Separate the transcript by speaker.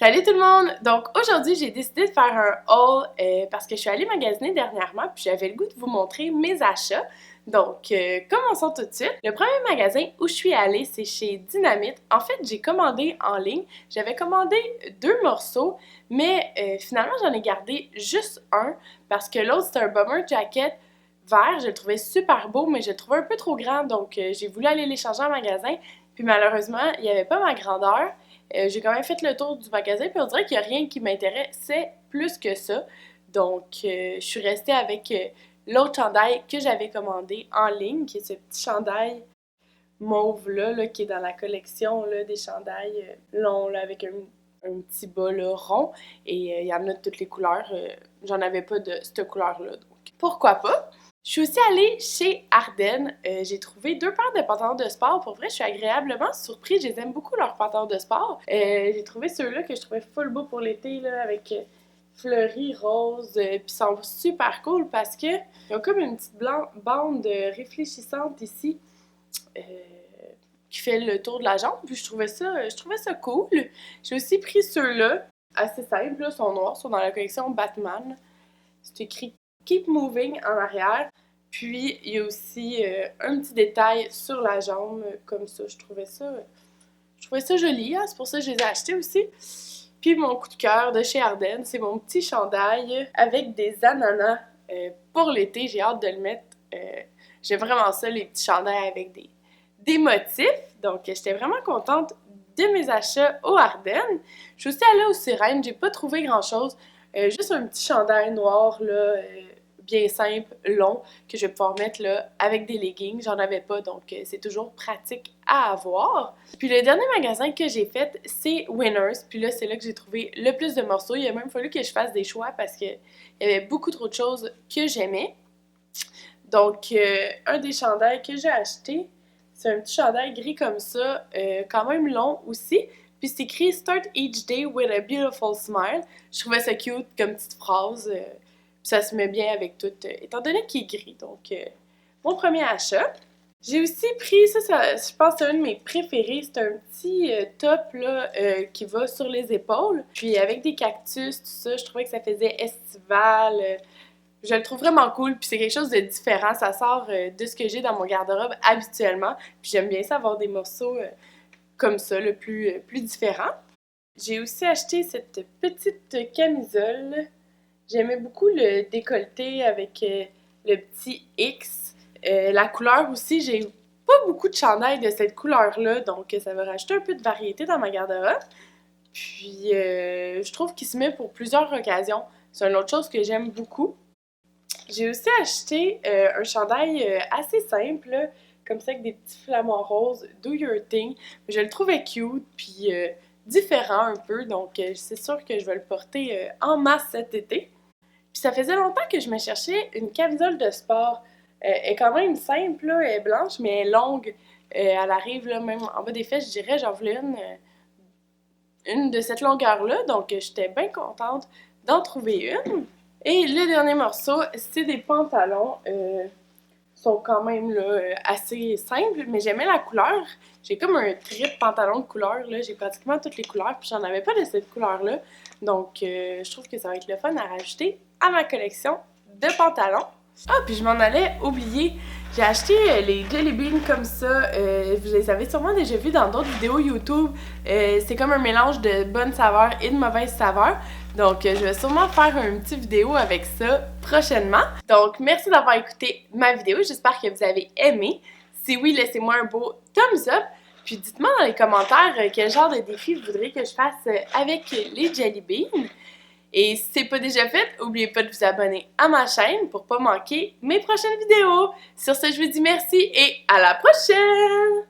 Speaker 1: Salut tout le monde! Donc aujourd'hui, j'ai décidé de faire un haul parce que je suis allée magasiner dernièrement puis j'avais le goût de vous montrer mes achats. Donc, commençons tout de suite. Le premier magasin où je suis allée, c'est chez Dynamite. En fait, j'ai commandé en ligne. J'avais commandé 2 morceaux, mais finalement, j'en ai gardé juste un parce que l'autre, c'était un bomber jacket vert. Je le trouvais super beau, mais je le trouvais un peu trop grand, donc j'ai voulu aller l'échanger en magasin. Puis malheureusement, il n'y avait pas ma grandeur. J'ai quand même fait le tour du magasin, puis on dirait qu'il n'y a rien qui m'intéressait plus que ça. Donc, je suis restée avec l'autre chandail que j'avais commandé en ligne, qui est ce petit chandail mauve-là, là, qui est dans la collection là, des chandails longs, là, avec un petit bas là, rond. Et il y en a de toutes les couleurs. J'en avais pas de cette couleur-là, donc pourquoi pas? Je suis aussi allée chez Ardennes. J'ai trouvé 2 paires de pantalons de sport. Pour vrai, je suis agréablement surprise. Je les aime beaucoup, leurs pantalons de sport. J'ai trouvé ceux-là que je trouvais full beau pour l'été, là, avec fleuris, rose. Puis ils sont super cool parce que ils ont comme une petite bande réfléchissante ici qui fait le tour de la jambe. Puis je trouvais ça cool. J'ai aussi pris ceux-là, assez simples, là, sont noirs, sont dans la collection Batman. C'est écrit Keep Moving en arrière. Puis, il y a aussi un petit détail sur la jambe, comme ça. Je trouvais ça joli, hein? C'est pour ça que je les ai achetés aussi. Puis, mon coup de cœur de chez Ardennes, c'est mon petit chandail avec des ananas pour l'été. J'ai hâte de le mettre. J'aime vraiment ça, les petits chandails avec des motifs. Donc, j'étais vraiment contente de mes achats au Ardennes. Je suis aussi allée au Sirène. J'ai pas trouvé grand-chose. Juste un petit chandail noir, là, bien simple, long, que je vais pouvoir mettre là avec des leggings. J'en avais pas, donc c'est toujours pratique à avoir. Puis le dernier magasin que j'ai fait, c'est Winners. Puis là, c'est là que j'ai trouvé le plus de morceaux. Il a même fallu que je fasse des choix parce qu'il y avait beaucoup trop de choses que j'aimais. Donc, un des chandails que j'ai acheté, c'est un petit chandail gris comme ça, quand même long aussi. Puis c'est écrit « Start each day with a beautiful smile ». Je trouvais ça cute comme petite phrase. Puis ça se met bien avec tout, étant donné qu'il est gris. Donc, mon premier achat. J'ai aussi pris, ça je pense que c'est un de mes préférés. C'est un petit top là, qui va sur les épaules. Puis avec des cactus, tout ça, je trouvais que ça faisait estival. Je le trouve vraiment cool, puis c'est quelque chose de différent. Ça sort de ce que j'ai dans mon garde-robe habituellement. Puis j'aime bien ça avoir des morceaux comme ça, le plus différent. J'ai aussi acheté cette petite camisole. J'aimais beaucoup le décolleté avec le petit X. La couleur aussi, j'ai pas beaucoup de chandails de cette couleur-là, donc ça va rajouter un peu de variété dans ma garde-robe. Puis je trouve qu'il se met pour plusieurs occasions. C'est une autre chose que j'aime beaucoup. J'ai aussi acheté un chandail assez simple, là, comme ça, avec des petits flamants roses, Do Your Thing. Je le trouvais cute, puis différent un peu, donc c'est sûr que je vais le porter en masse cet été. Puis ça faisait longtemps que je me cherchais une camisole de sport. Elle est quand même simple, là, elle est blanche, mais elle est longue. Elle arrive là, même en bas des fesses, je dirais, j'en voulais une de cette longueur-là, donc j'étais bien contente d'en trouver une. Et le dernier morceau, c'est des pantalons. Sont quand même là, assez simples, mais j'aimais la couleur. J'ai comme un trip pantalon de couleur, là. J'ai pratiquement toutes les couleurs, puis j'en avais pas de cette couleur-là. Donc, je trouve que ça va être le fun à rajouter à ma collection de pantalons. Ah, puis je m'en allais oublier. J'ai acheté les Jelly Beans comme ça. Vous les avez sûrement déjà vus dans d'autres vidéos YouTube. C'est comme un mélange de bonnes saveurs et de mauvaises saveurs. Donc, je vais sûrement faire une petite vidéo avec ça prochainement. Donc, merci d'avoir écouté ma vidéo. J'espère que vous avez aimé. Si oui, laissez-moi un beau thumbs up. Puis dites-moi dans les commentaires quel genre de défi vous voudriez que je fasse avec les Jelly Beans. Et si c'est pas déjà fait, n'oubliez pas de vous abonner à ma chaîne pour pas manquer mes prochaines vidéos. Sur ce, je vous dis merci et à la prochaine!